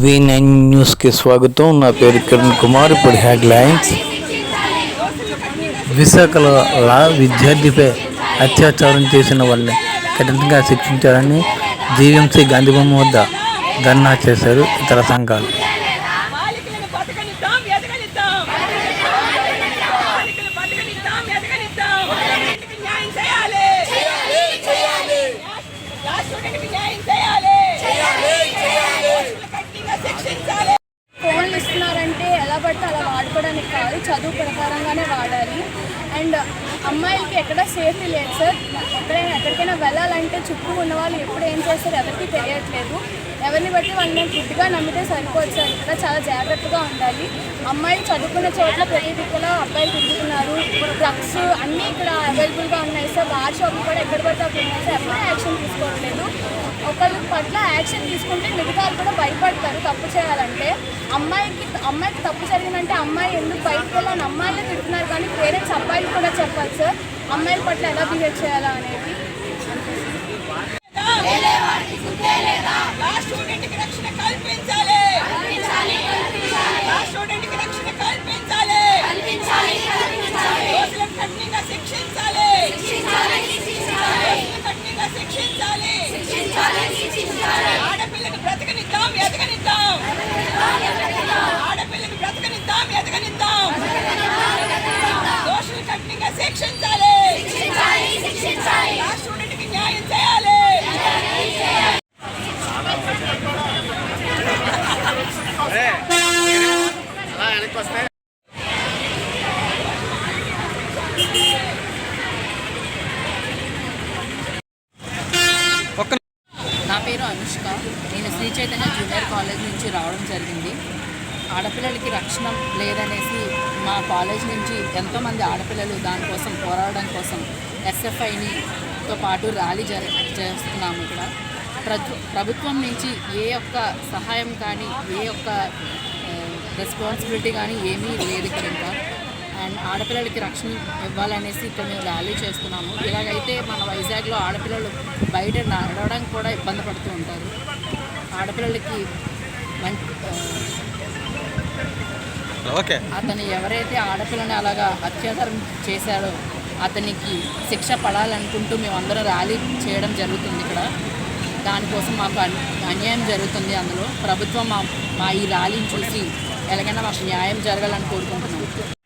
V9 న్యూస్కి స్వాగతం. నా పేరు కిరణ్ కుమార్. ఇప్పుడు హెడ్లైన్స్. విశాఖలో విద్యార్థిపై అత్యాచారం చేసిన వాళ్ళని కఠినంగా శిక్షించాలని జీవీఎంసీ గాంధీబొమ్మ వద్ద ధర్నా చేశారు ఇతర సంఘాలు. ఫోన్లు ఇస్తున్నారంటే ఎలా పడితే అలా వాడుకోవడానికి కాదు, చదువు ప్రకారంగానే వాడాలి. అండ్ అమ్మాయిలకి ఎక్కడ సేఫ్టీ లేదు సార్. ఎక్కడికైనా వెళ్ళాలంటే చుట్టూ ఉన్న వాళ్ళు ఎప్పుడు ఏం చేస్తారో ఎవరికి తెలియట్లేదు. ఎవరిని బట్టి వాళ్ళని గుడ్డిగా నమ్మితే సరిపోదు సార్. ఇక్కడ చాలా జాగ్రత్తగా ఉండాలి. అమ్మాయిలు చదువుకునే చోట్ల ప్రతి దిక్కులో అబ్బాయిలు తిరుగుతున్నారు. డ్రగ్స్ అన్నీ ఇక్కడ అవైలబుల్గా ఉన్నాయి సార్. బార్ షాపులు కూడా ఎక్కడ పడితే అప్పుడు ఉన్నాయి సార్. ఎప్పుడూ యాక్షన్ తీసుకోవట్లేదు. ఒకళ్ళ పట్ల యాక్షన్ తీసుకుంటే మిగతా కూడా భయపడతారు తప్పు చేయాలంటే. అమ్మాయికి తప్పు జరిగిందంటే అమ్మాయి ఎందుకు బయటకు వెళ్ళాలని అమ్మాయిలే తిడుతున్నారు, కానీ పేరెంట్స్ అబ్బాయిలు కూడా చెప్పాలి సార్ అమ్మాయిల పట్ల ఎలా బిహేవ్ చేయాలా అనేది. నా పేరు అనుష్క. నేను శ్రీ చైతన్య జూనియర్ కాలేజ్ నుంచి రావడం జరిగింది. ఆడపిల్లలకి రక్షణ లేదనేసి మా కాలేజ్ నుంచి ఎంతోమంది ఆడపిల్లలు దానికోసం పోరాడడం కోసం ఎస్ఎఫ్ఐతో పాటు ర్యాలీ చేస్తున్నాము. ఇక్కడ ప్రభుత్వం నుంచి ఏ ఒక్క సహాయం కానీ ఏ ఒక్క రెస్పాన్సిబిలిటీ కానీ ఏమీ లేదు ఇక్కడ ఇంకా. అండ్ ఆడపిల్లలకి రక్షణ ఇవ్వాలనేసి ఇక్కడ మేము ర్యాలీ చేస్తున్నాము. ఇలాగైతే మన వైజాగ్లో ఆడపిల్లలు బయట నడవడానికి కూడా ఇబ్బంది పడుతూ ఉంటారు. ఆడపిల్లలకి అతను ఎవరైతే ఆడపిల్లని అలాగా అత్యాచారం చేశాడో అతనికి శిక్ష పడాలనుకుంటూ మేమందరం ర్యాలీ చేయడం జరుగుతుంది ఇక్కడ. దానికోసం మాకు అన్యాయం జరుగుతుంది. అందులో ప్రభుత్వం మా ఈ ర్యాలీని చూసి ఎలాగైనా మాకు న్యాయం జరగాలని కోరుకుంటున్నాం.